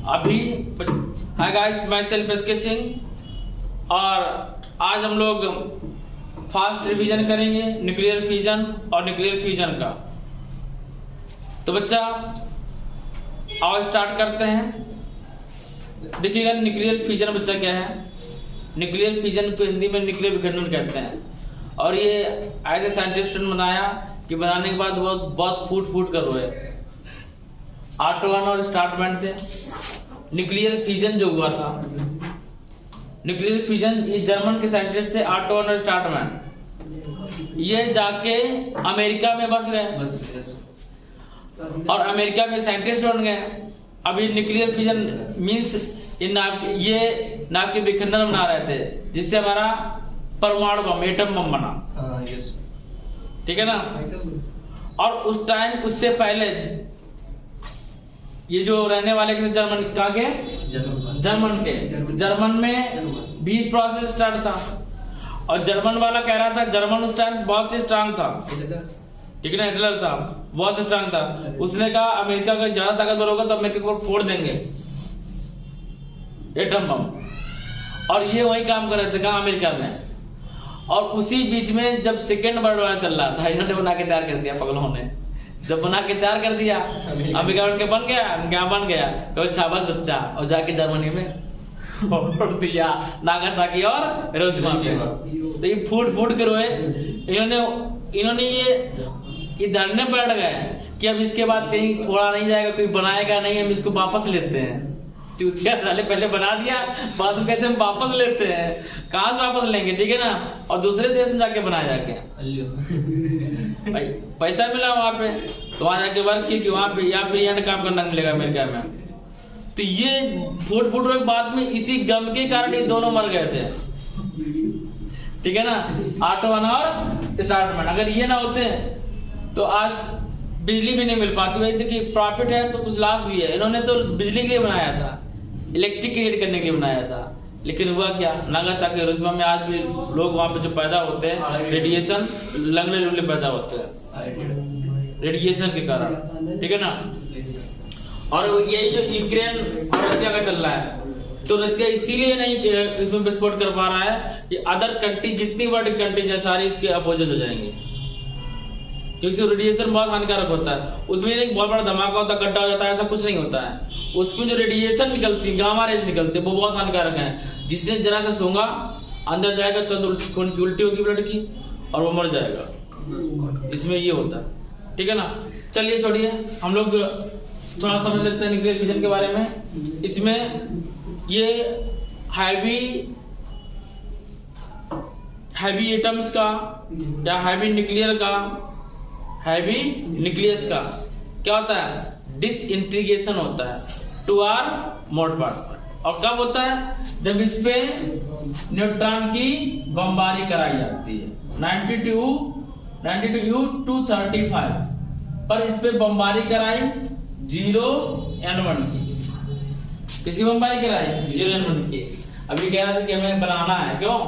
अभी hi guys, मैं self SK Singh और आज हम लोग फास्ट रिवीजन करेंगे न्यूक्लियर फ्यूजन और न्यूक्लियर फ्यूजन का। तो बच्चा आओ स्टार्ट करते हैं। देखिएगा न्यूक्लियर फ्यूजन बच्चा क्या है। न्यूक्लियर फ्यूजन को हिंदी में न्यूक्लियर विखंडन कहते हैं और ये ऐसे साइंटिस्ट ने बनाया कि बनाने के बाद बहुत फूट कर रोए। आर्टवान और स्टार्टमैन थे। न्यूक्लियर फ्यूजन जो हुआ था, न्यूक्लियर फ्यूजन ये जर्मन के साइंटिस्ट थे आर्टवान और स्टार्टमैन। ये जाके अमेरिका में बस गए और अमेरिका में साइंटिस्ट बन गए। अभी न्यूक्लियर फ्यूजन मीन्स ये नाभ के विखंडन बना रहे थे जिससे हमारा परमाणु बम एटम बम बना। ठीक है ना। और उस टाइम उससे पहले ये जो रहने वाले थे जर्मन कहाँ के, जर्मन में 20 प्रोसेस स्टार्ट था और जर्मन वाला कह रहा था, जर्मन उस टाइम बहुत ही स्ट्रांग था। ठीक है ना, हिटलर था, बहुत स्ट्रांग था। उसने कहा अमेरिका का ज्यादा ताकतवर होगा तो अमेरिका को फोड़ देंगे एटम बम। और ये वही काम कर रहे थे कहाँ, अमेरिका में। और उसी बीच में जब सेकेंड वर्ल्ड वॉर चल रहा था, इन्होंने बना के तैयार कर दिया पगलों ने। जब बना के तैयार कर दिया अमेरिका उनके बन गया तो शाबाश बच्चा, और जाके जर्मनी में फोड़ दिया नागासाकी और हिरोशिमा पे। तो ये फूट के रोए। इन्होंने ये धरने बैठ गए कि अब इसके बाद कहीं थोड़ा नहीं जाएगा, कोई बनाएगा नहीं, हम इसको वापस लेते हैं। चूतिया साले पहले बना दिया, बाद में कहते हैं हम वापस लेते हैं। कहां से वापस लेंगे, ठीक है ना। और दूसरे देश में जाके बनाया जाके भाई पैसा मिला वहां पे, तो वहां जाके वर्क की वहां पे या फिर यहाँ काम करना मिलेगा अमेरिका में। तो ये फूट के बाद में इसी गम के कारण ये दोनों मर गए थे। ठीक है ना, आर्टवान और स्टार्टमैन। अगर ये ना होते तो आज बिजली भी नहीं मिल पाती। भाई देखिए, प्रॉफिट है तो कुछ लॉस भी है। इन्होंने तो बिजली के लिए बनाया था, इलेक्ट्रिक क्रिएट करने के लिए बनाया था, लेकिन हुआ क्या, नागासाकी हिरोशिमा में आज भी लोग वहां पे जो पैदा होते हैं रेडिएशन, लंगड़े लुगड़े पैदा होते हैं रेडिएशन के कारण। ठीक है ना। और यही जो यूक्रेन और रशिया का चल रहा है, तो रशिया इसीलिए नहीं इसमें विस्फोट कर पा रहा है कि अदर कंट्री, जितनी बड़ी कंट्री है सारी इसके अपोजिट हो जाएंगे, क्योंकि रेडिएशन बहुत हानिकारक होता है। उसमें एक बहुत बड़ा धमाका होता है, गड्ढा हो जाता है, ऐसा कुछ नहीं होता है। उसमें जो रेडिएशन निकलती है, गामा रेज निकलती है, वो बहुत हानिकारक है। जिसने जरा सा सूंघा अंदर जाएगा तो खून की उल्टी होगी ब्लड की और वो मर जाएगा। इसमें ये होता है। ठीक है ना। चलिए छोड़िए, हम लोग थोड़ा समझ लेते हैं न्यूक्लियर फ्यूजन के बारे में। इसमें ये हैवी एटम्स का या हैवी न्यूक्लियस का क्या होता है, डिसइंटीग्रेशन होता है टू आर मोड पार्ट। और कब होता है, जब इस पे न्यूट्रॉन की बमबारी कराई जाती है 92U-235 पर इस पे बमबारी कराई 0N1 की। किसी बमबारी कराई 0N1 की। अभी कह रहा था कि हमें बनाना है, क्यों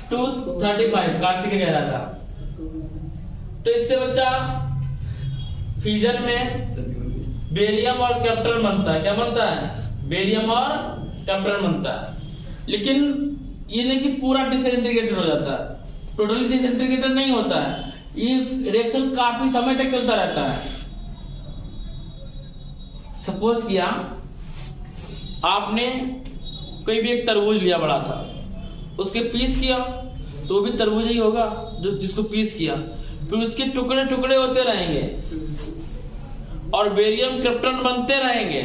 235 कार्तिक कह रहा था। तो इससे बच्चा फ्यूजन में बेरियम और कैप्टन बनता है। क्या बनता है, बेरियम और कैप्टन बनता है। लेकिन ये नहीं कि पूरा डिसइंटीग्रेटेड हो जाता है, टोटली डिसइंटीग्रेटेड नहीं होता है। ये रिएक्शन काफी समय तक चलता रहता है। सपोज किया आपने कोई भी एक तरबूज लिया बड़ा सा, उसके पीस किया तो भी तरबूज ही होगा जो जिसको पीस किया, फिर उसके टुकड़े टुकड़े होते रहेंगे और बेरियम कैप्टन बनते रहेंगे।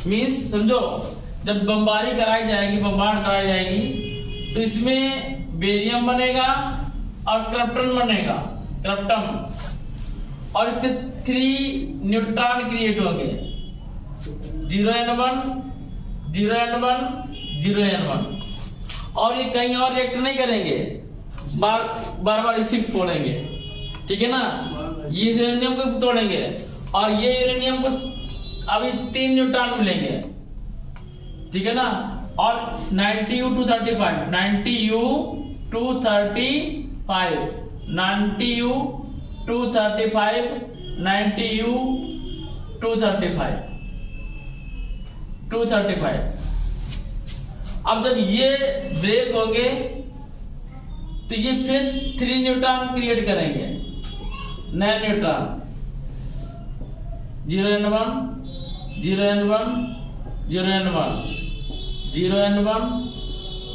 मीन्स समझो, जब बमबारी कराई जाएगी तो इसमें बेरियम बनेगा और कैप्टन बनेगा, और इससे 3 न्यूट्रॉन क्रिएट होंगे, 0N1, 0N1, 0N1। और ये कहीं और रिएक्ट नहीं करेंगे, बार इसी को तोड़ेंगे। ठीक है ना। ये यूरेनियम को तोड़ेंगे और ये यूरेनियम को अभी 3 न्यूट्रॉन मिलेंगे। ठीक है ना। और 90U-235, 90U-235, 90U 235 90U 235। अब जब ये ब्रेक होंगे तो ये फिर 3 न्यूट्रॉन क्रिएट करेंगे, नए neutron 0n1 0n1 0n1 0n1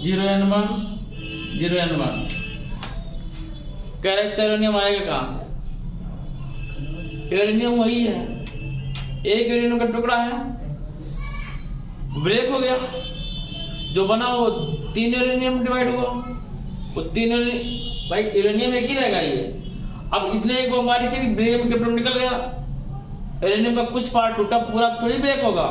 0n1 0n1। Character uranium आएगा कहां से? यूरेनियम वही है, एक यूरेनियम का टुकड़ा है, ब्रेक हो गया, जो बना वो 3 यूरेनियम डिवाइड हुआ, वो 3 भाई यूरेनियम एक ही रहेगा ये। अब इसने एक बमबारी की, ब्रेक में इलेक्ट्रॉन निकल गया, यूरेनियम का कुछ पार्ट टूटा, पूरा थोड़ी ब्रेक होगा।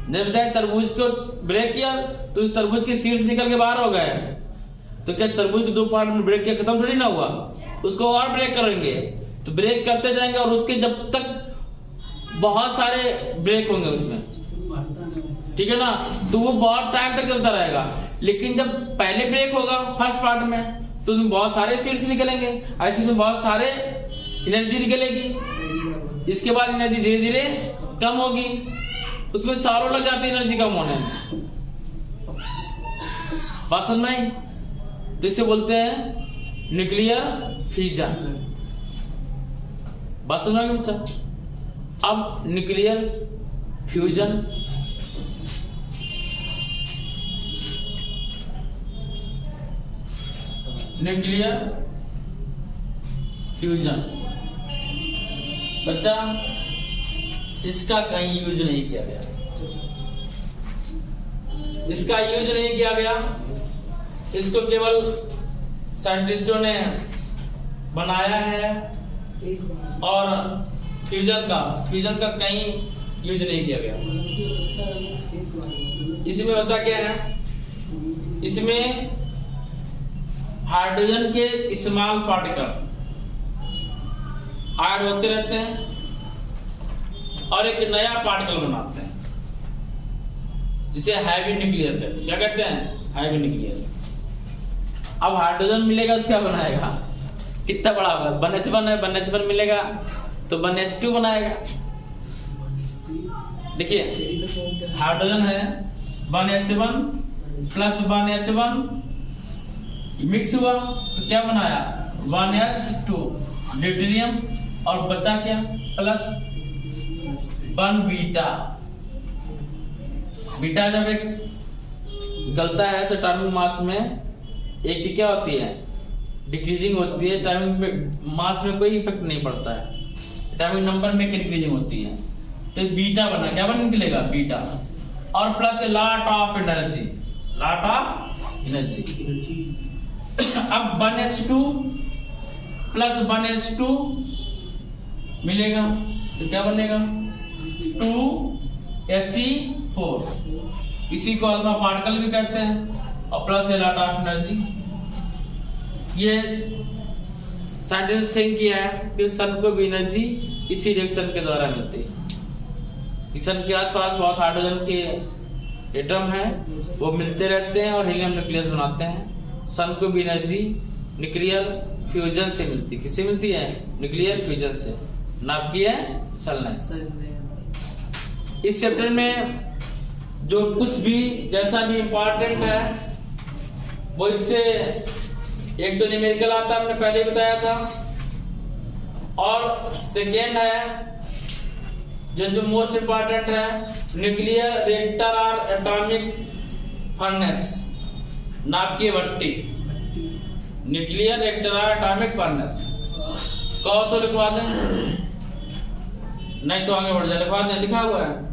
जब तरबूज को ब्रेक किया तो उस तरबूज की सीड्स निकल के बाहर हो गए, तो क्या तरबूज के 2 पार्ट में ब्रेक किया खत्म थोड़ी ना हुआ, उसको और ब्रेक करेंगे, तो ब्रेक करते जाएंगे और उसके जब तक बहुत सारे ब्रेक होंगे उसमें, ठीक है ना, तो वो बहुत टाइम तक चलता रहेगा। लेकिन जब पहले ब्रेक होगा फर्स्ट पार्ट में तो उसमें बहुत सारे सीड्स निकलेंगे, ऐसे में बहुत सारे एनर्जी निकलेगी, इसके बाद एनर्जी धीरे धीरे कम होगी, उसमें सालों लग जाती है एनर्जी कम होने में। बात समझ में आई? तो इसे बोलते हैं न्यूक्लियर फ्यूजन। बात समझ में बच्चा? अब न्यूक्लियर फ्यूजन बच्चा इसका कहीं यूज नहीं किया गया, इसका यूज नहीं किया गया, इसको केवल साइंटिस्टों ने बनाया है और फ्यूजन का कहीं यूज नहीं किया गया। इसमें होता क्या है, इसमें हाइड्रोजन के स्मॉल पार्टिकल ऐड होते रहते हैं और एक नया पार्टिकल बनाते हैं जिसे हैवी न्यूक्लियर कहते हैं। क्या कहते हैं? Heavy nuclear. अब हाइड्रोजन मिलेगा तो क्या बनाएगा? कितना बड़ा होगा? 1s1 है, 1s1 मिलेगा तो 1s2 बनाएगा। देखिए हाइड्रोजन है 1s1 प्लस 1s1 मिक्स हुआ तो क्या बनाया? 1s2 ड्यूटेरियम और बचा क्या? Plus 1 beta. बीटा जब एक गलता है तो एटॉमिक मास में एक की क्या होती है? डिक्रीजिंग होती है। एटॉमिक मास में कोई इफेक्ट नहीं पड़ता है, एटॉमिक नंबर में इंक्रीजिंग होती है। तो बीटा बना, क्या बन निकलेगा? बीटा और plus lot of energy, lot of energy. अब 1s2 प्लस 1s2 मिलेगा तो क्या बनेगा? 2He4। इसी को अल्फा पार्टिकल भी कहते हैं और प्लस लॉट ऑफ एनर्जी। ये साइंटिस्ट थिंक किया है कि सन को भी एनर्जी इसी रिएक्शन के द्वारा मिलती है। सन के आसपास बहुत हाइड्रोजन के एटम है, वो मिलते रहते हैं और हीलियम न्यूक्लियस बनाते हैं। सन को भी एनर्जी न्यूक्लियर फ्यूजन से मिलती है। किससे मिलती है? न्यूक्लियर फ्यूजन से। नाम की है सलनेस। इस चैप्टर में जो कुछ भी जैसा भी इंपॉर्टेंट है वो इससे एक तो न्यूमेरिकल आता है, हमने पहले ही बताया था, और सेकेंड है जो मोस्ट इंपॉर्टेंट है न्यूक्लियर रिएक्टर और एटॉमिक फर्नेस, नाप की भट्टी। न्यूक्लियर रिएक्टर और एटॉमिक फर्नेस कहो तो लिखवा दें, नहीं तो आगे बढ़ जाए। लिखवा दें, लिखा हुआ है?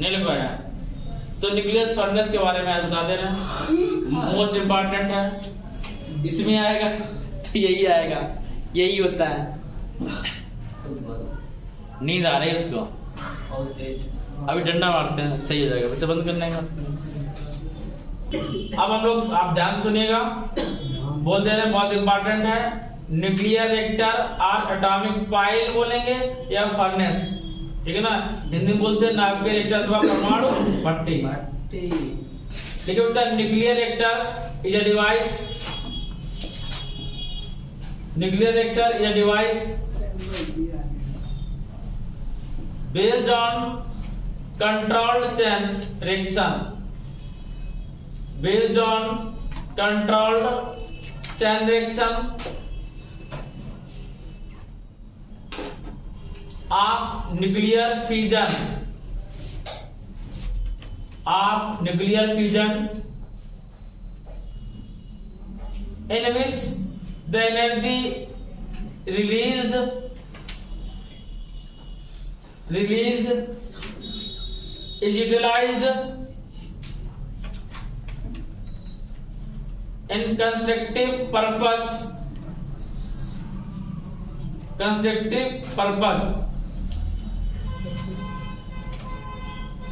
नहीं लिखवाया तो न्यूक्लियर फर्नेस के बारे में आज बता दे रहे हैं। मोस्ट इंपॉर्टेंट है, इसमें आएगा तो यही आएगा, यही होता है। नींद आ रही है उसको, अभी डंडा मारते हैं, सही हो जाएगा बच्चा, बंद करने का। अब हम लोग, आप ध्यान सुनिएगा, बोल दे रहे हैं, बहुत इंपॉर्टेंट है। न्यूक्लियर रिएक्टर और एटॉमिक फाइल बोलेंगे या फर्नेस, ठीक है ना। हिंदी में बोलते हैं नाभिकीय रिएक्टर अथवा परमाणु भट्टी। देखिए बच्चा, nuclear reactor is a device nuclear reactor या device based on controlled chain reaction, based on controlled chain reaction of nuclear fusion, of nuclear fusion in which the energy released is utilized in constructive purpose,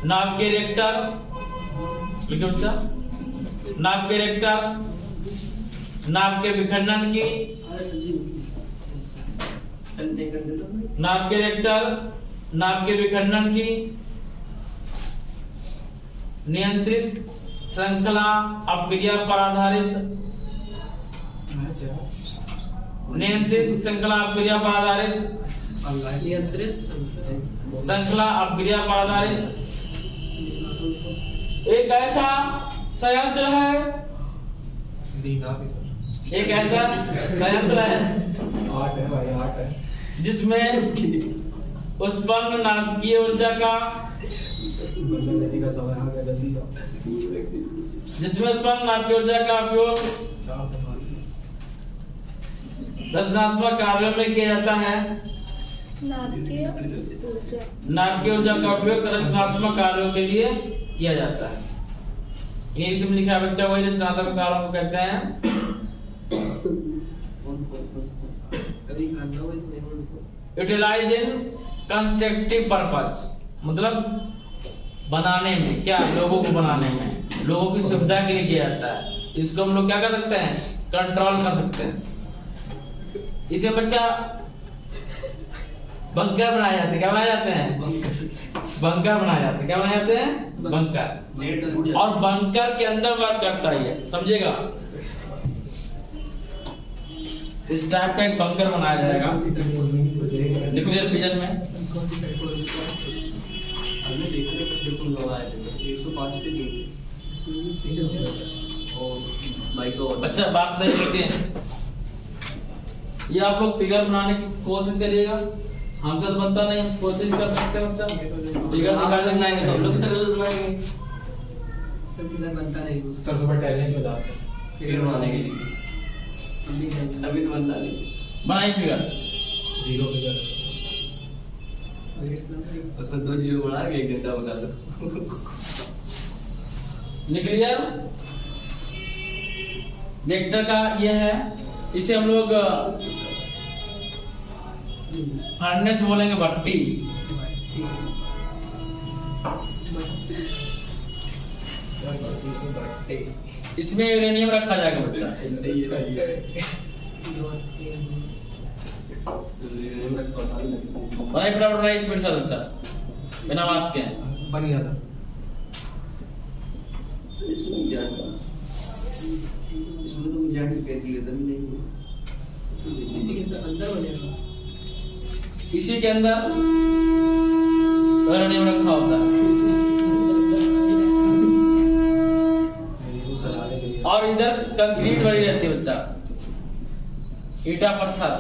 नाभ के reactor, लिखिए बच्चा, नाभ के reactor नाभ के विखंडन की, नाभ के reactor नाभ के विखंडन की नियंत्रित श्रृंखला अपक्रिया पर आधारित, नियंत्रित श्रृंखला अपक्रिया पर आधारित, नियंत्रित श्रृंखला अपक्रिया पर आधारित एक ऐसा संयंत्र है, एक ऐसा संयंत्र है जिसमें उत्पन्न नाभिकीय ऊर्जा का, जिसमें उत्पन्न नाभिकीय ऊर्जा का उपयोग रचनात्मक कार्यों में किया जाता है, नाभिकीय ऊर्जा का उपयोग रचनात्मक कार्यों के लिए किया जाता है। इंग्लिश में लिखा है बच्चा, वही रचनात्मक कार्यों को कहते हैं। यूटिलाइज इन कंस्ट्रक्टिव पर्पस, मतलब बनाने में, क्या लोगों को बनाने में, लोगों की सुविधा के लिए किया जाता है। इसको हम लोग क्या कर सकते हैं, कंट्रोल कर सकते हैं। इसे बच्चा बंकर बनाए जाते हैं, क्या बनाए जाते हैं, बंकर बनाए जाते हैं, क्या बनाए जाते हैं, बंकर। और बंकर के अंदर वर्क करता है, समझेगा, इस टाइप का एक बंकर बनाया जाएगा न्यूक्लियर फ्यूजन में। बच्चा बात नहीं करते हैं, ये आप लोग फिगर बनाने की कोशिश करिएगा, हमसे तो बनता नहीं, कोशिश कर सकते हैं बच्चा, फिगर निकाल बनाएंगे तो हम लोग सरल बनाएंगे, सब फिगर बनता नहीं, सर सुबह टहलने क्यों जाते हैं, फिगर बनाने के लिए। अभी तो बनता नहीं, बनाइए फिगर, जीरो फिगर, उसमें 2 जीरो बढ़ा के 1 घंटा बना दो। न्यूक्लियर रिएक्टर का ये है, इसे हम लोग फर्नेस बोलेंगे, भट्टी। इसमें यूरेनियम रखा जाएगा बच्चा, बनाइए स्पीड से बच्चा, बिना बात के बन गया था। इसी के अंदर बनेगा, इसी के अंदर यूरेनियम रखा होता है, और इधर कंक्रीट बनी रहती है बच्चा, ईटा पत्थर।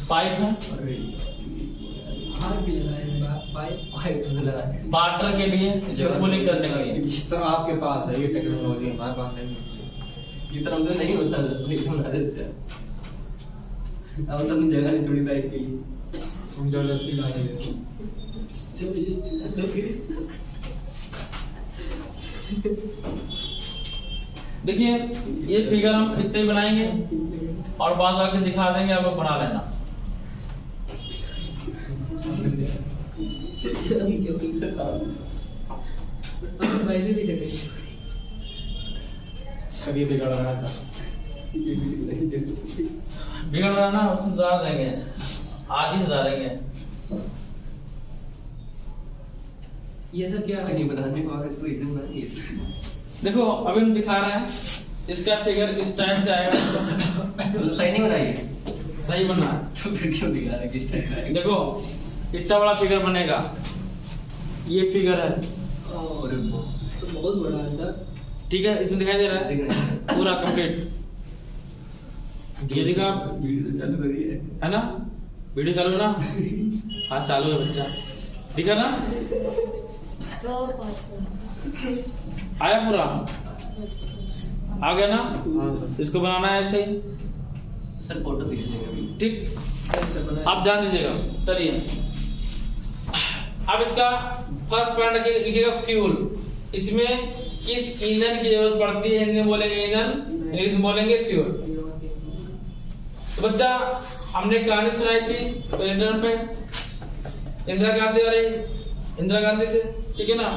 पाइप है, वाटर के लिए, इसे कूलिंग करने के लिए। सर आपके पास है ये टेक्नोलॉजी, हमारे पास नहीं है। इस तरह से नहीं होता था, वही बना देते हैं। अब तो जगह नहीं छोड़ी पाइप के लिए, हम जबरदस्ती ला देते। देखिए ये फिगर हम इतने बनाएंगे और बाद आके दिखा देंगे, आप लोग बना लेना। सर ये बिगड़ रहा है सर, बिगड़ रहा ना, उसको सुधार देंगे। आधी से ज्यादा ही है। ये सब क्या नहीं बनाने को आकर कोई इतना नहीं है। देखो अभी हम दिखा रहे हैं, इसका फिगर इस टाइप से आएगा। मतलब सही नहीं बनाई है सही बनना है। तो फिर क्यों दिखा रहा है किस टाइप का है? देखो इतना बड़ा फिगर बनेगा, ये फिगर है, और बहुत बड़ा है सर। ठीक है, इसमें दिखाई दे रहा है पूरा कंप्लीट। ये देखा आप, वीडियो चालू करी है ना, वीडियो चालू है ना? हाँ चालू है बच्चा, ठीक है ना? आया पूरा, आ गया ना? हाँ सर। इसको बनाना है ऐसे ही, सर फोटो खींच लेंगे अभी। ठीक, आप ध्यान दीजिएगा। चलिए अब इसका फर्स्ट पॉइंट लिखिएगा फ्यूल। इसमें किस ईंधन की जरूरत पड़ती है? हिंदी में बोलेंगे ईंधन, इंग्लिश में बोलेंगे फ्यूल। तो बच्चा हमने कहानी सुनाई थी प्रेजेंटर पे इंदिरा गांधी वाली, इंदिरा गांधी से, ठीक है ना?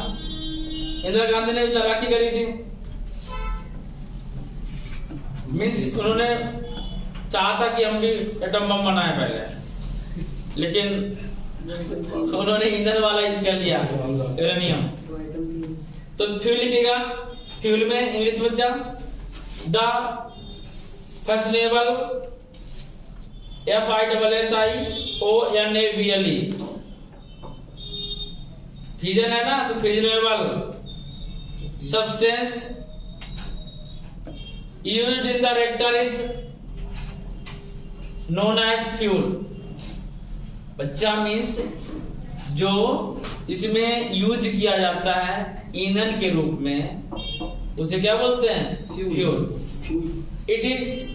इंदिरा गांधी ने चालाकी करी थी, मीन्स उन्होंने चाहा था कि हम भी एटम बम बनाए पहले, लेकिन उन्होंने ईंधन वाला यूज कर लिया, यूरेनियम। तो फ्यूल लिखिएगा, फ्यूल में इंग्लिश में बच्चा द फैशनेबल FISSIONABLE फिजन है ना, तो फिजनेबल substance used in the reactor is known as fuel। बच्चा मीन्स जो इसमें यूज किया जाता है ईंधन के रूप में, उसे क्या बोलते हैं? Fuel. It is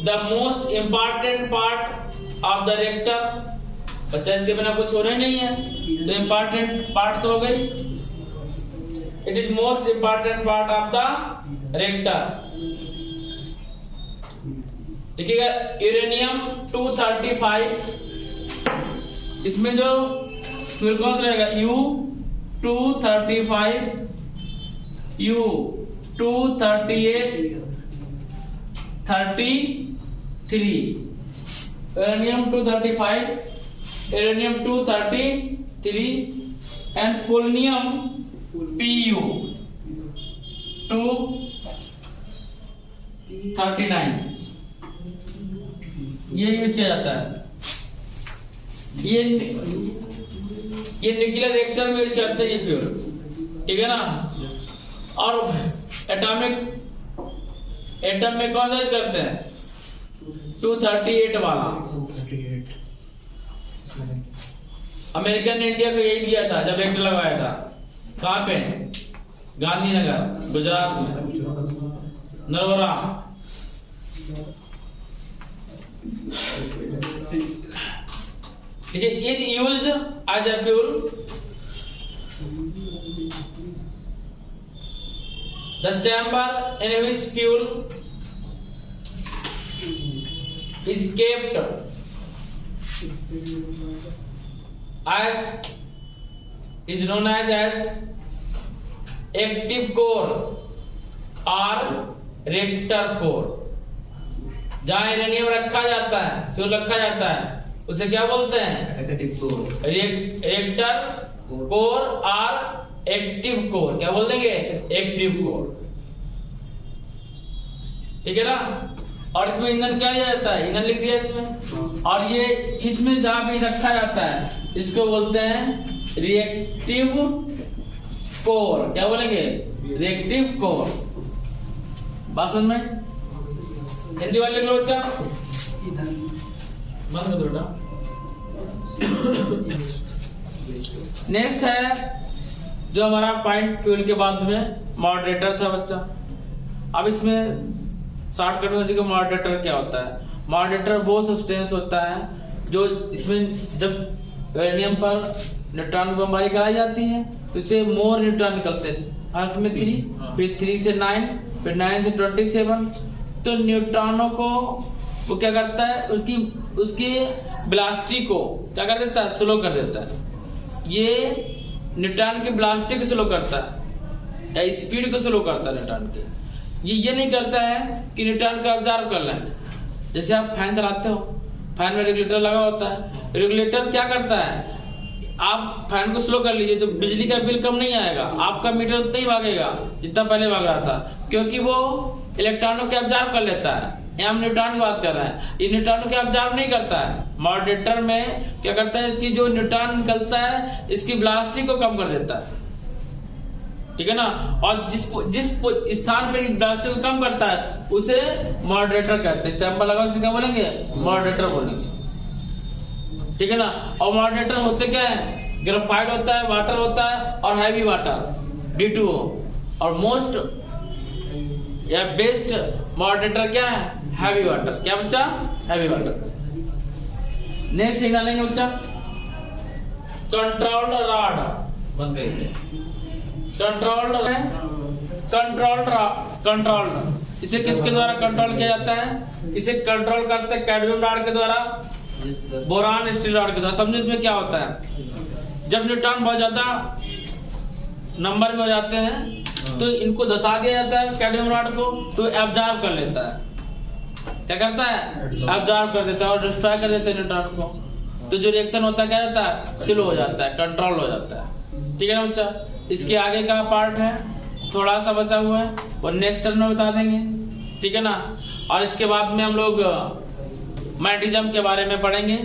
the most important part of the reactor. बच्चा इसके बिना कुछ होना ही नहीं है, तो इम्पॉर्टेंट पार्ट तो हो गई। It is most important part of the reactor. देखिएगा यूरेनियम 235, इसमें जो फ्यूल कौन सा रहेगा? U235, U238, 33, uranium 235, uranium 233 and polonium PU 239, ये यूज किया जाता है। ये न्यूक्लियर रिएक्टर में यूज करते हैं ये फ्यूल, ठीक है ना? और एटम में कौन सा यूज करते हैं? 238 वाला। 238 अमेरिका ने इंडिया को यही दिया था जब रिएक्टर लगवाया था। कहाँ पे? गांधीनगर, गुजरात में, नरवरा। ठीक है, is used as a fuel. The chamber in which fuel is kept as is known as active core or reactor core। जहां यूरेनियम रखा जाता है, फ्यूल रखा जाता है, उसे क्या बोलते हैं? रिएक्टर कोर और एक्टिव कोर। क्या बोल देंगे? एक्टिव कोर, ठीक है ना? और इसमें ईंधन क्या लिया जाता है? ईंधन लिख दिया इसमें। और ये इसमें जहां भी रखा जाता है इसको बोलते हैं रिएक्टिव कोर। क्या बोलेंगे? Reactive core. बात समझ में? हिंदी वाले लिख लो बच्चा, बंद कर दो बेटा। नेक्स्ट है जो हमारा पॉइंट फ्यूल के बाद में मॉडरेटर था बच्चा। अब इसमें शॉर्टकट में देखो मॉडरेटर क्या होता है। मॉडरेटर वो सब्सटेंस होता है जो इसमें जब यूरेनियम पर न्यूट्रॉन बमबारी कराई जाती है तो इससे मोर न्यूट्रॉन निकलते हैं। फर्स्ट में 3, फिर 3 से 9, फिर 9 से 27। तो न्यूट्रॉनों को वो क्या करता है? उसकी ब्लास्टी को क्या कर देता है? स्लो कर देता है। ये न्यूट्रॉन की ब्लास्टी को स्लो करता है या स्पीड को स्लो करता है न्यूट्रॉन की। ये नहीं करता है कि न्यूट्रॉन को ऑब्जर्व कर लें। जैसे आप फैन चलाते हो फैन में रेगुलेटर लगा होता है। रेगुलेटर क्या करता है, आप फैन को स्लो कर लीजिए तो बिजली का बिल कम नहीं आएगा, आपका मीटर उतना ही भागेगा जितना पहले भाग रहा था, क्योंकि वो इलेक्ट्रॉनों के ऑब्जर्व कर लेता है। यहाँ हम न्यूट्रॉन की बात कर रहे हैं, ये न्यूट्रॉनों के ऑब्जर्व नहीं करता है। मॉडरेटर में क्या करता है, इसकी जो न्यूट्रॉन निकलता है इसकी वेलोसिटी को कम कर देता है, ठीक है ना। और जिस स्थान पे वेलोसिटी को कम करता है उसे मॉडरेटर कहते हैं। चैम्बर लगा उसे क्या बोलेंगे, मॉडरेटर बोलेंगे, ठीक है ना। और मॉडरेटर होते क्या है, ग्रेफाइट होता है, वाटर होता है और हैवी वाटर D2O। और मोस्ट या बेस्ट मॉडरेटर क्या है, हैवी वाटर। क्या बच्चा, हैवी वाटर। नेक्स्ट डालेंगे बच्चा कंट्रोल्ड रॉड। बंद कर दे। कंट्रोल्ड इसे किसके द्वारा कंट्रोल किया जाता है, इसे कंट्रोल करते हैं कैडमियम रॉड के द्वारा, बोरान स्टील रॉड के द्वारा। समझो इसमें क्या होता है, जब न्यूट्रॉन बहुत ज्यादा नंबर में हो जाते हैं तो इनको धसा दिया जाता है कैडमियम रॉड को, तो एब्जॉर्ब कर लेता है। क्या करता है, एब्जॉर्ब कर देता है और डिस्ट्रॉय कर देता है न्यूट्रॉन को। तो जो रिएक्शन होता है क्या होता है, स्लो हो जाता है, कंट्रोल हो जाता है, ठीक है ना बच्चा। इसके आगे का पार्ट है थोड़ा सा बचा हुआ है, और नेक्स्ट टर्म में बता देंगे, ठीक है ना। और इसके बाद में हम लोग मैग्नेटिज्म के बारे में पढ़ेंगे।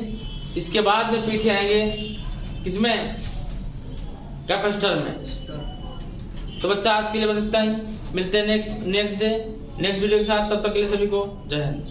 इसके बाद में पीछे आएंगे इसमें कैपेसिटर में। तो बच्चा आज के लिए बस इतना ही, मिलते हैं नेक्स्ट वीडियो के साथ। तब तक के लिए सभी को जय हिंद।